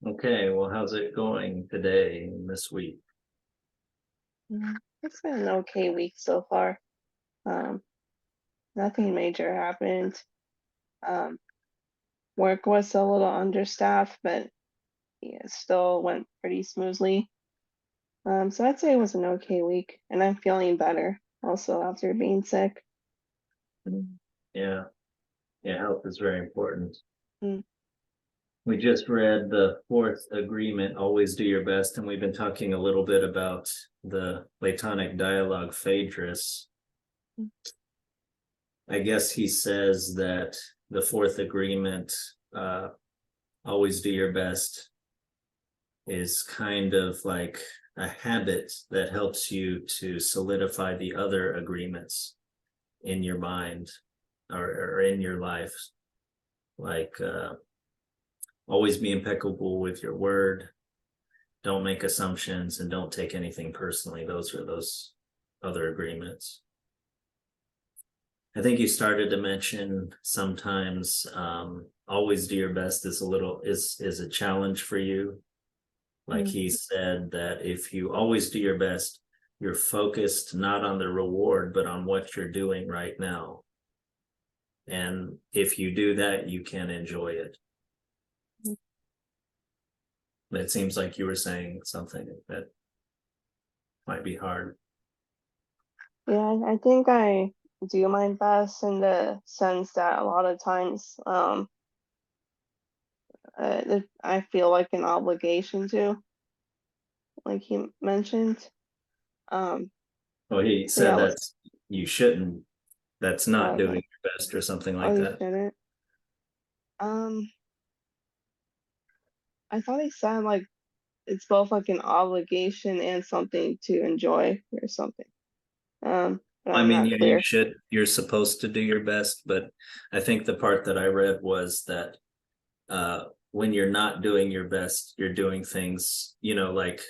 Okay, well, how's it going today and this week? It's been an okay week so far. Um, Nothing major happened. Um, Work was a little understaffed, but yeah, it still went pretty smoothly. So I'd say it was an okay week, and I'm feeling better also after being sick. Yeah, yeah, health is very important. Mm, We just read the fourth agreement, always do your best, and we've been talking a little bit about the Platonic dialogue Phaedrus. mm, I guess he says that the fourth agreement, uh, always do your best, is kind of like a habit that helps you to solidify the other agreements in your mind or in your life. Like always be impeccable with your word, don't make assumptions, and don't take anything personally. Those are those other agreements. I think you started to mention sometimes always do your best is a challenge for you. Like mm, he said that if you always do your best, you're focused not on the reward but on what you're doing right now, and if you do that you can enjoy it. mm. It seems like you were saying something that might be hard. Yeah, I think I do my best in the sense that a lot of times I feel like an obligation to, like he mentioned. Um, Well, he so yeah, said that you shouldn't, that's not doing okay. your best or something Oh, like you that. shouldn't. Um, I thought he said like it's both like an obligation and something to enjoy or something. But I I'm mean, not yeah, you clear. should, you're supposed to do your best, but I think the part that I read was that when you're not doing your best, you're doing things, like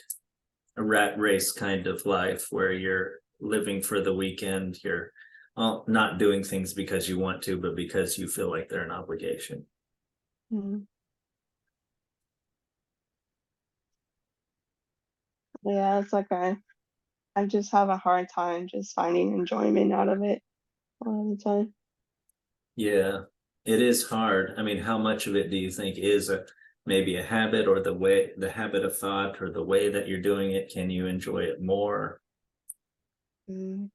a rat race kind of life where you're living for the weekend. You're not doing things because you want to, but because you feel like they're an obligation. Mhm. Yeah, it's like I just have a hard time just finding enjoyment out of it all the time. Yeah, it is hard. I mean, how much of it do you think is maybe a habit, or the habit of thought, or the way that you're doing it? Can you enjoy it more? Mm,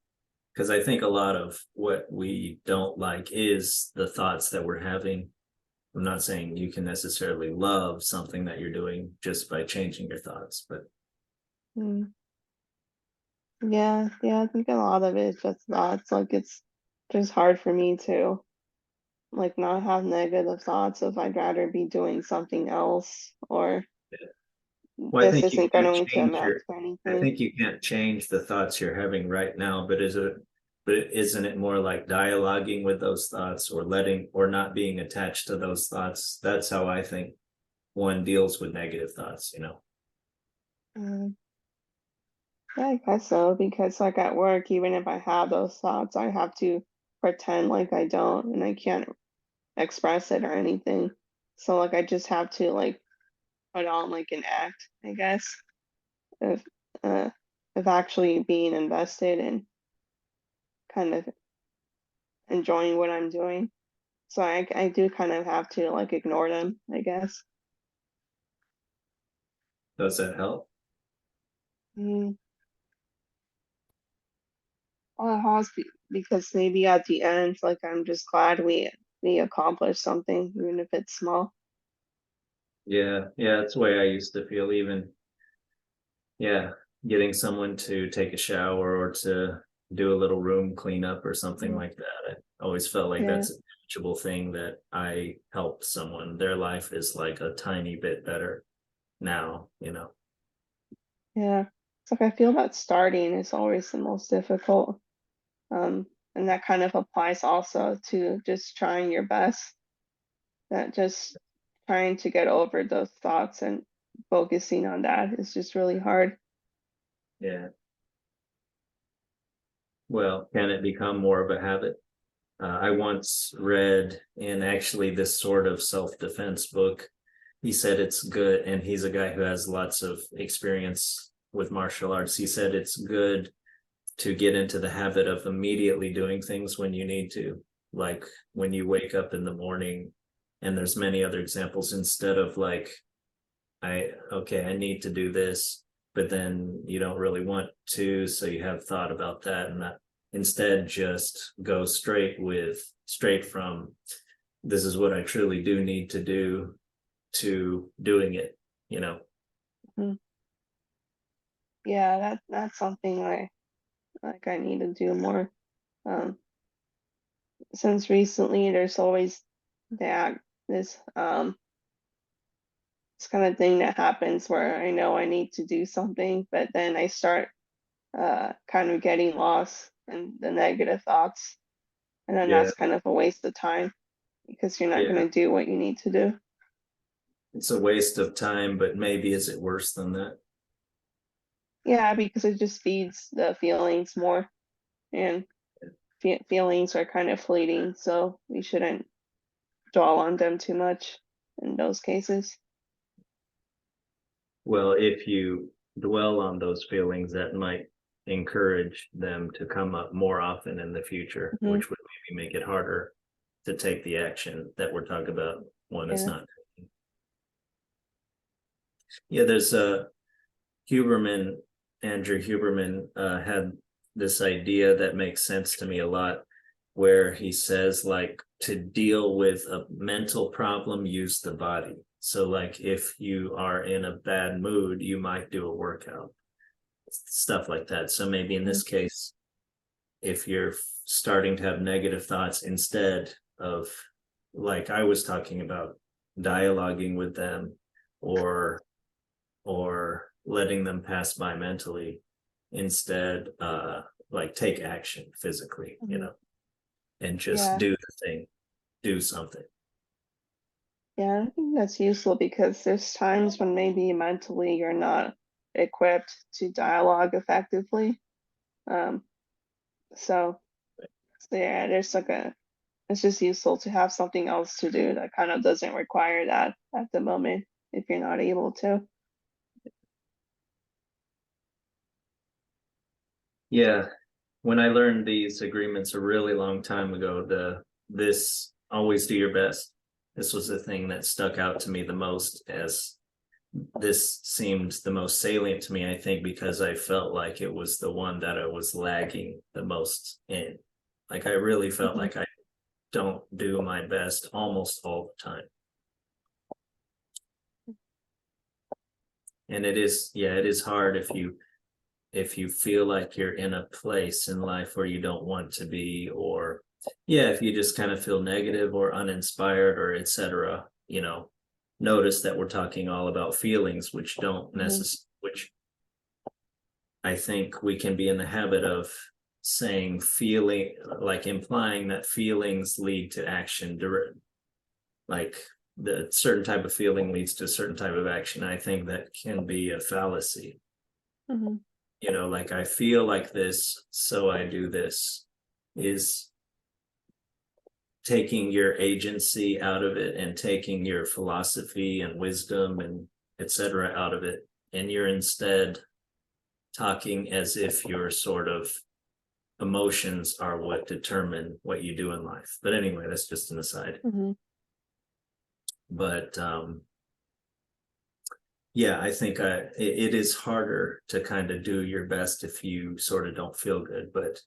Because I think a lot of what we don't like is the thoughts that we're having. I'm not saying you can necessarily love something that you're doing just by changing your thoughts, but mm. Yeah, I think a lot of it is just that. It's like it's just hard for me to like not have negative thoughts of I'd rather be doing something else or well, this isn't going to amount to I anything. think you can't change the thoughts you're having right now, but isn't it more like dialoguing with those thoughts, or letting, or not being attached to those thoughts? That's how I think one deals with negative thoughts. Um, Yeah, I guess so, because like at work, even if I have those thoughts, I have to pretend like I don't and I can't express it or anything. So like I just have to like put on like an act, I guess, of uh of actually being invested and kind of enjoying what I'm doing. So I do kind of have to like ignore them, I guess. Does that help? Mm, well, it has because maybe at the end, like I'm just glad we accomplished something, even if it's small. Yeah, yeah, that's the way I used to feel. Even, yeah, getting someone to take a shower or to do a little room cleanup or something Mm, like that. I always felt like yeah. that's a tangible thing that I helped someone. Their life is like a tiny bit better now. Yeah. It's like I feel that starting is always the most difficult. And that kind of applies also to just trying your best, that just trying to get over those thoughts and focusing on that is just really hard. Yeah. Well, can it become more of a habit? I once read in actually this sort of self-defense book he said it's good, and he's a guy who has lots of experience with martial arts. He said it's good to get into the habit of immediately doing things when you need to, like when you wake up in the morning. And there's many other examples, instead of like, I need to do this, but then you don't really want to, so you have thought about that, and that instead just go straight from this is what I truly do need to do to doing it, you know. Mhm. Yeah, that's something I need to do more. Um, since recently there's always that this this kind of thing that happens where I know I need to do something, but then I start kind of getting lost in the negative thoughts, and then Yeah, that's kind of a waste of time because you're not yeah, going to do what you need to do. it's a waste of time, but maybe is it worse than that? Yeah, because it just feeds the feelings more, and feelings are kind of fleeting, so we shouldn't dwell on them too much in those cases. Well, if you dwell on those feelings, that might encourage them to come up more often in the future, Hmm. which would maybe make it harder to take the action that we're talking about. One is Yeah. not. Yeah, there's a Huberman, Andrew Huberman had this idea that makes sense to me a lot, where he says, like, to deal with a mental problem, use the body. So, like, if you are in a bad mood, you might do a workout, stuff like that. So, maybe in Hmm. this case, if you're starting to have negative thoughts, instead of, like I was talking about, dialoguing with them, or letting them pass by mentally, instead like take action physically, Hmm. and just Yeah. do the thing, do something. Yeah, I think that's useful because there's times when maybe mentally you're not equipped to dialogue effectively. Um, so, so yeah, there's like a, it's just useful to have something else to do that kind of doesn't require that at the moment if you're not able to. Yeah, when I learned these agreements a really long time ago, the this always do your best, this was the thing that stuck out to me the most, as this seemed the most salient to me, I think, because I felt like it was the one that I was lagging the most in. Like, I really felt Hmm. like I don't do my best almost all the time. And it is, yeah, it is hard if you feel like you're in a place in life where you don't want to be, or yeah, if you just kind of feel negative or uninspired or etc. Notice that we're talking all about feelings, which don't Hmm. necessarily, which I think we can be in the habit of saying, feeling, like implying that feelings lead to action, like the certain type of feeling leads to a certain type of action. I think that can be a fallacy. Hmm. Like, I feel like this, so I do this, is taking your agency out of it and taking your philosophy and wisdom and etc. out of it. And you're instead talking as if your sort of emotions are what determine what you do in life. But anyway, that's just an aside. Hmm. But yeah, I think it is harder to kind of do your best if you sort of don't feel good. But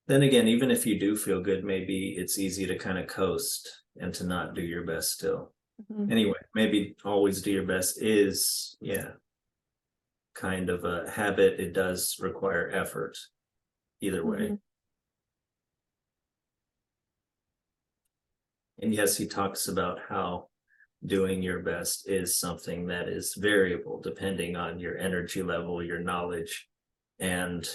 then again, even if you do feel good, maybe it's easy to kind of coast and to not do your best still. Hmm. Anyway, maybe always do your best is, yeah, kind of a habit. It does require effort either way. Hmm. And yes, he talks about how doing your best is something that is variable depending on your energy level, your knowledge. And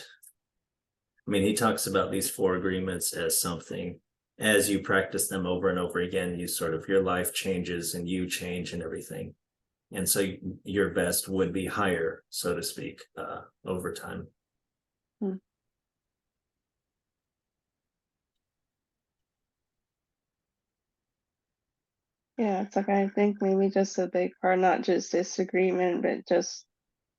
I mean, he talks about these four agreements as something, as you practice them over and over again, you sort of, your life changes and you change and everything. And so your best would be higher, so to speak, over time. Yeah, it's like I think maybe just a big part, not just disagreement, but just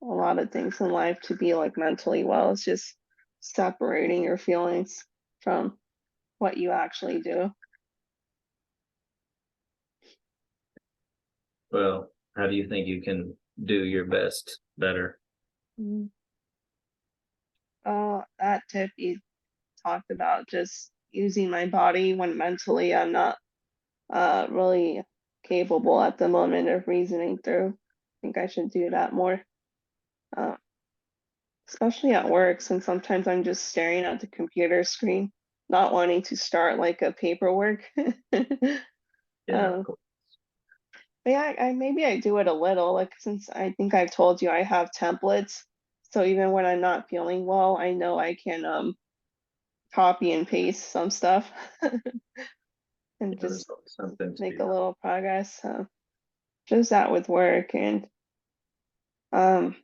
a lot of things in life to be like mentally well. It's just separating your feelings from what you actually do. Well, how do you think you can do your best better? Mm. That tip you talked about, just using my body when mentally I'm not really capable at the moment of reasoning through. I think I should do that more, uh, especially at work, since sometimes I'm just staring at the computer screen, not wanting to start like a paperwork. Yeah, of um, course. but yeah, I maybe I do it a little, like since I think I've told you I have templates, so even when I'm not feeling well, I know I can copy and paste some stuff and Yeah, there's just always something to make be a done. little progress. Just that with work and um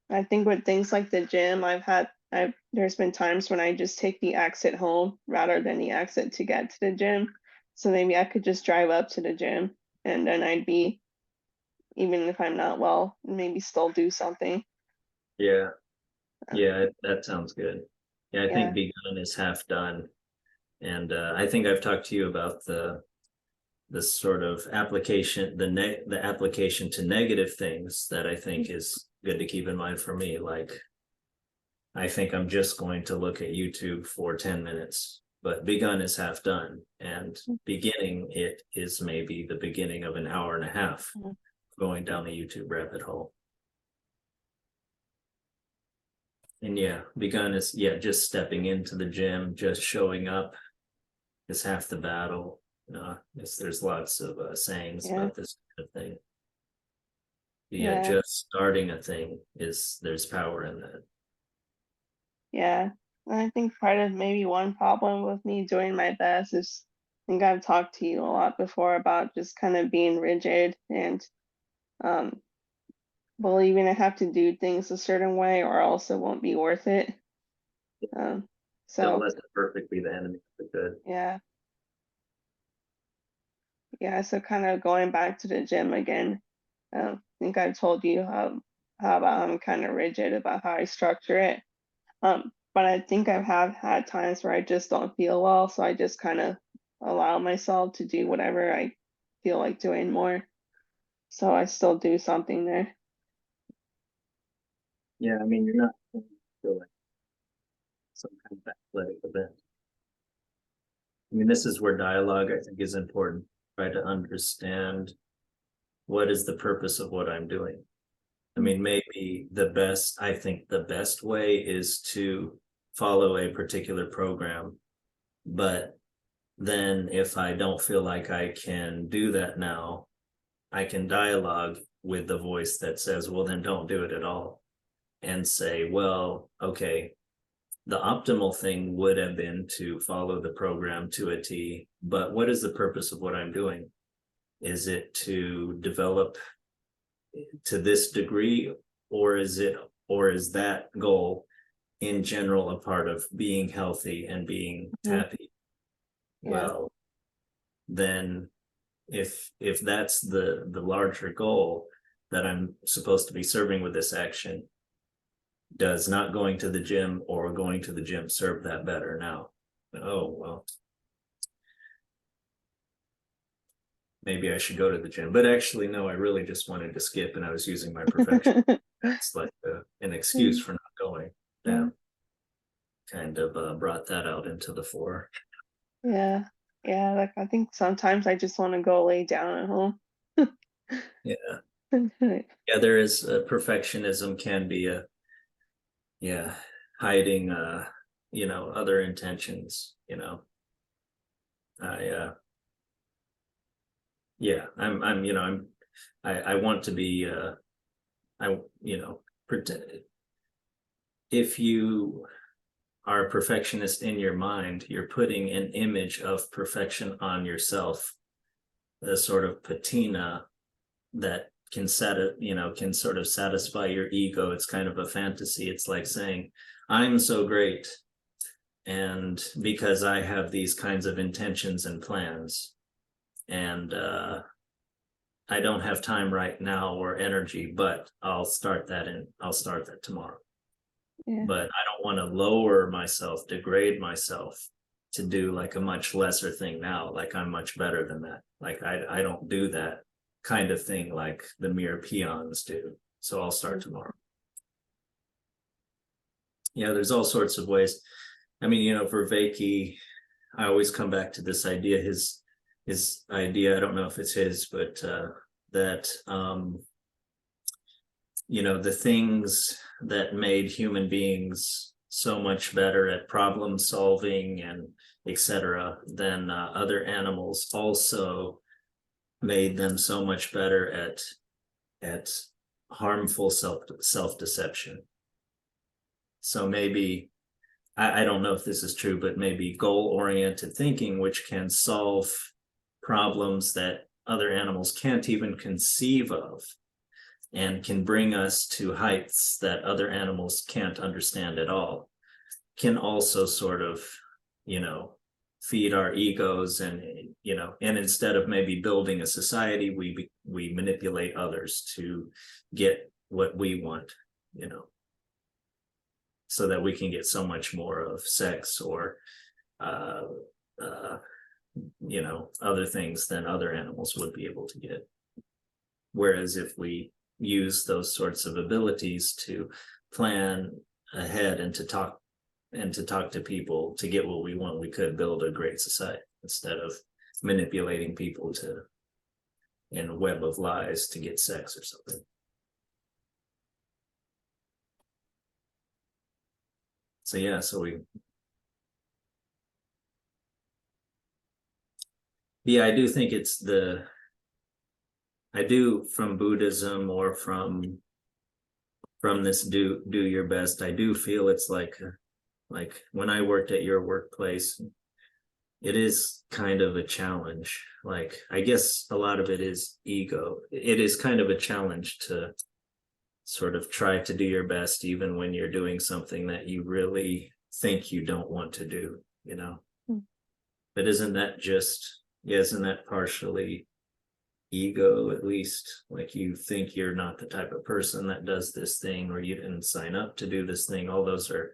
I think with things like the gym, I've there's been times when I just take the exit home rather than the exit to get to the gym. So maybe I could just drive up to the gym and then I'd be, even if I'm not well, maybe still do something. Yeah, Uh, yeah, that sounds good. Yeah, I think yeah. begun is half done. And I think I've talked to you about the sort of application, the application to negative things that I think is good to keep in mind for me. Like I think I'm just going to look at YouTube for 10 minutes, but begun is half done. And beginning it is maybe the beginning of an hour and a half Mhm. going down the YouTube rabbit hole. And yeah, begun is yeah, just stepping into the gym, just showing up is half the battle. There's lots of sayings Yeah. about this kind of thing. Yeah, Yeah. just starting a thing is there's power in that. Yeah. I think part of maybe one problem with me doing my best is I think I've talked to you a lot before about just kind of being rigid and um believing I have to do things a certain way or else it won't be worth it. Um, Don't so let the perfect be the enemy of the good. yeah, yeah. So kind of going back to the gym again. I think I've told you how about I'm kind of rigid about how I structure it. But I think I have had times where I just don't feel well, so I just kind of allow myself to do whatever I feel like doing more. So I still do something there. Yeah, I mean, you're not feeling some kind of athletic event. I mean, this is where dialogue, I think, is important. Try to understand what is the purpose of what I'm doing. I Mm. mean, maybe I think the best way is to follow a particular program, but then if I don't feel like I can do that now, I can dialogue with the voice that says, well, then don't do it at all. And say, well, okay, the optimal thing would have been to follow the program to a T, but what is the purpose of what I'm doing? Is it to develop to this degree, or is that goal in general a part of being healthy and being Mhm. happy? Yeah, Well, then if that's the larger goal that I'm supposed to be serving with this action, does not going to the gym or going to the gym serve that better now? Oh, well, maybe I should go to the gym. But actually, no, I really just wanted to skip and I was using my perfection. That's like an excuse Mm, for not going. Yeah, yeah, kind of brought that out into the fore. yeah, yeah. Like I think sometimes I just want to go lay down at home. Yeah. Yeah, there is perfectionism can be yeah, hiding other intentions, I yeah, I want to be I pretend if you are a perfectionist in your mind, you're putting an image of perfection on yourself, a sort of patina that can sort of satisfy your ego. It's kind of a fantasy. It's like saying, I'm so great. And because I have these kinds of intentions and plans, and I don't have time right now or energy, but I'll start that tomorrow. Yeah. But I don't want to lower myself, degrade myself to do like a much lesser thing now, like I'm much better than that. Like I don't do that kind of thing like the mere peons do. So I'll start tomorrow. Yeah, there's all sorts of ways. I mean, for Vakey, I always come back to this idea, his idea, I don't know if it's his, but that the things that made human beings so much better at problem solving and etc. than other animals also made them so much better at harmful self-deception. So maybe I don't know if this is true, but maybe goal-oriented thinking, which can solve problems that other animals can't even conceive of, and can bring us to heights that other animals can't understand at all, can also sort of, feed our egos, and and instead of maybe building a society, we manipulate others to get what we want, so that we can get so much more of sex or other things than other animals would be able to get. Whereas if we use those sorts of abilities to plan ahead and to talk to people to get what we want, we could build a great society instead of manipulating people in a web of lies to get sex or something. So yeah, I do think I do, from Buddhism or from this do your best, I do feel it's like when I worked at your workplace, it is kind of a challenge. Like, I guess a lot of it is ego. It is kind of a challenge to sort of try to do your best, even when you're doing something that you really think you don't want to do, But isn't that partially ego, at least? Like, you think you're not the type of person that does this thing, or you didn't sign up to do this thing. All those are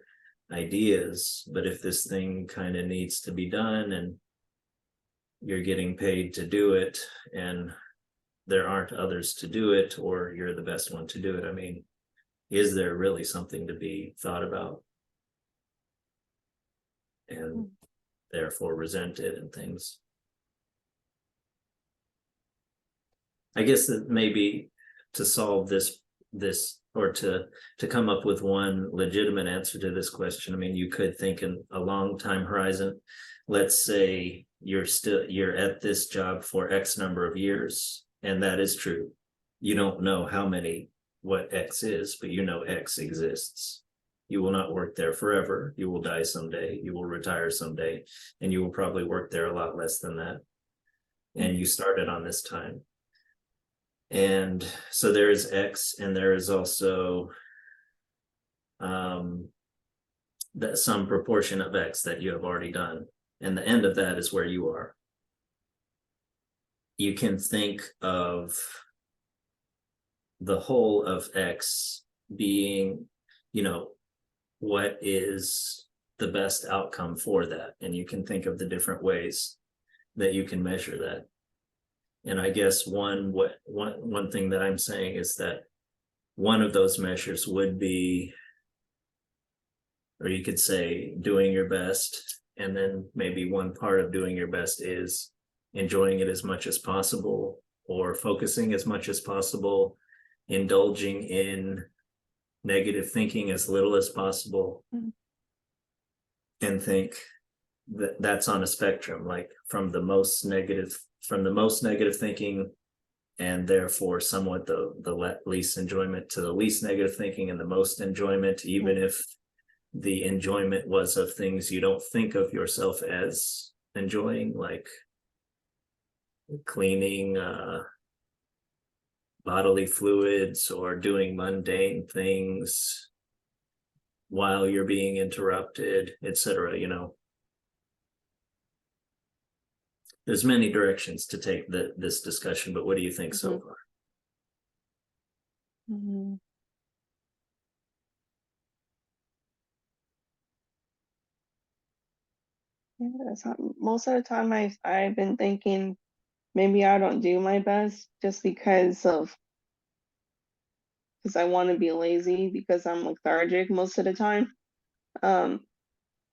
ideas, but if this thing kind of needs to be done and you're getting paid to do it and there aren't others to do it, or you're the best one to do it, I mean, is there really something to be thought about and therefore resented and things? I guess that maybe to solve this or to come up with one legitimate answer to this question, I mean, you could think in a long time horizon. Let's say you're at this job for X number of years, and that is true. You don't know what X is, but X exists. You will not work there forever. You will die someday. You will retire someday, and you will probably work there a lot less than that. And you started on this time. And so there is X, and there is also that some proportion of X that you have already done. And the end of that is where you are. You can think of the whole of X being, what is the best outcome for that. And you can think of the different ways that you can measure that. And I guess one thing that I'm saying is that one of those measures would be, or you could say, doing your best. And then maybe one part of doing your best is enjoying it as much as possible, or focusing as much as possible, indulging in negative thinking as little as possible. And think that that's on a spectrum, like from the most negative thinking, and therefore somewhat the least enjoyment, to the least negative thinking and the most enjoyment, even if the enjoyment was of things you don't think of yourself as enjoying, like cleaning bodily fluids or doing mundane things while you're being interrupted, etc. there's many directions to take this discussion, but what do you think so Mhm. far? Mhm. Yeah, most of the time I've been thinking maybe I don't do my best just because I want to be lazy because I'm lethargic most of the time. Um,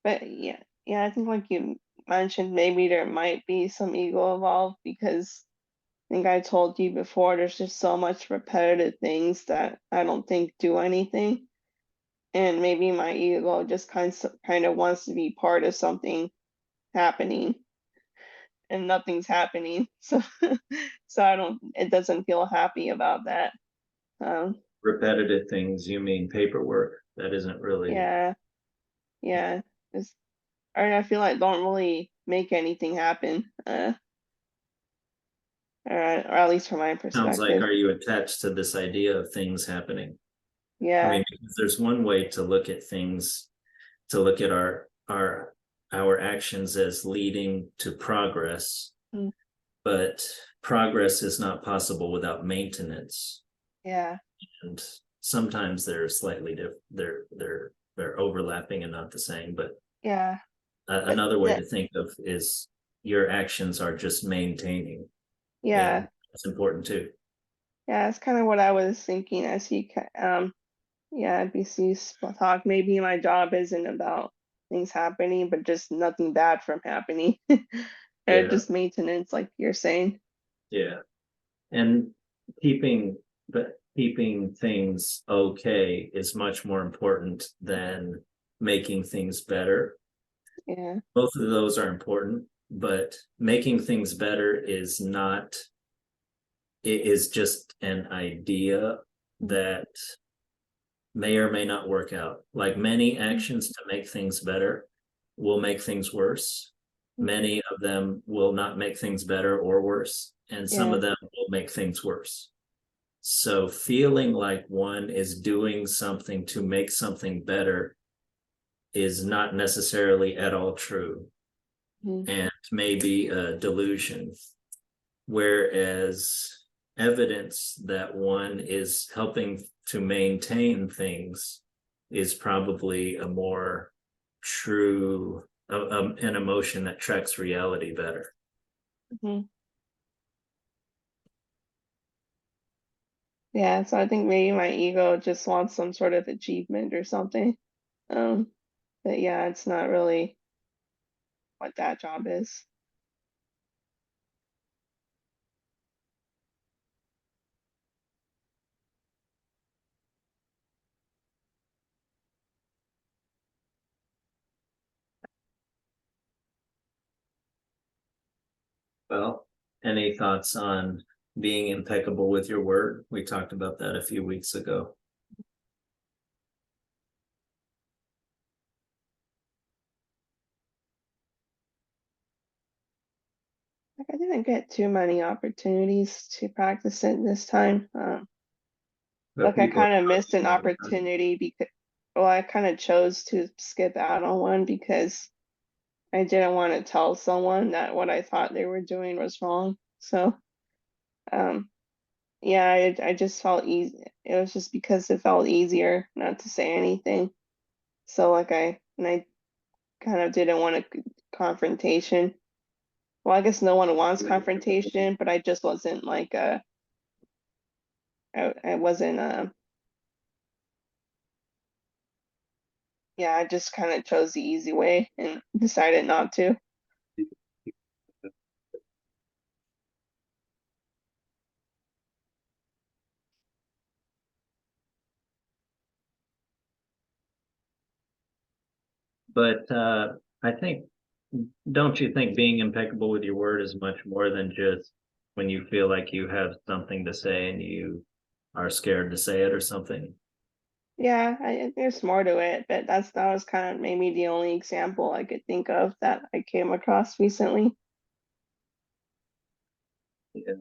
but yeah, I think like you mentioned, maybe there might be some ego involved because I think I told you before, there's just so much repetitive things that I don't think do anything. And maybe my ego just kind of wants to be part of something happening and nothing's happening. So so it doesn't feel happy about that. Um, Repetitive things, you mean paperwork? That isn't really. yeah, yeah. It's, I feel like don't really make anything happen. Or at least from my Sounds like, perspective. are you attached to this idea of things happening? I Yeah. mean, because there's one way to look at things, to look at our actions as leading to progress, Mm, but progress is not possible without maintenance. yeah. And sometimes they're slightly different, they're overlapping and not the same. But Yeah. But another way that to think of is your actions are just maintaining, and yeah. that's important too. Yeah, that's kind of what I was thinking as yeah, BC talk. Maybe my job isn't about things happening, but just nothing bad from happening. Or Yeah, just maintenance, like you're saying. yeah. And keeping keeping things okay is much more important than making things better. Yeah. Both of those are important, but making things better is not, it is just an idea that may or may not work out. Like many Mhm. actions to make things better will make things worse. Many of them will not make things better or worse, and some Yeah. of them will make things worse. So feeling like one is doing something to make something better is not necessarily at all true, Mhm. and maybe a delusion. Whereas evidence that one is helping to maintain things is probably a more true, an emotion that tracks reality better. Mhm. Yeah, so I think maybe my ego just wants some sort of achievement or something. Um, but yeah, it's not really what that job is. Well, any thoughts on being impeccable with your word? We talked about that a few weeks ago. Like I didn't get too many opportunities to practice it this time. But Like I people kind of are missed an talking all the time. opportunity because, well, I kind of chose to skip out on one because I didn't want to tell someone that what I thought they were doing was wrong. So, um, yeah, I just felt easy. It was just because it felt easier not to say anything. So like I kind of didn't want a confrontation. Well, I guess no one wants confrontation, but I just wasn't like I wasn't yeah, I just kind of chose the easy way and decided not to. But I think, don't you think being impeccable with your word is much more than just when you feel like you have something to say and you are scared to say it or something? Yeah, there's more to it, but that was kind of maybe the only example I could think of that I came across recently. Yeah.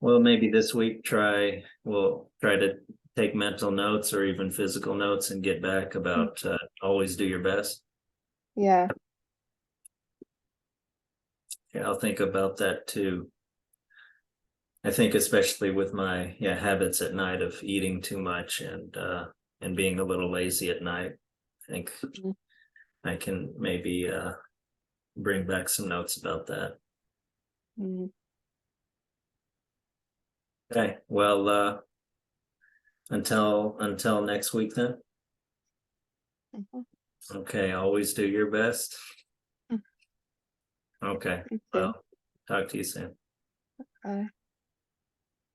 Well, maybe this week we'll try to take mental notes or even physical notes and get back Mm, about always do your best. yeah. Yeah, I'll think about that too. I think especially with my habits at night of eating too much and being a little lazy at night. I think Mhm. I can maybe bring back some notes about that. Mm, Okay, well, until next week then. mhm. Okay, always do your best. Mm, Okay, me too. well, talk to you soon. Bye.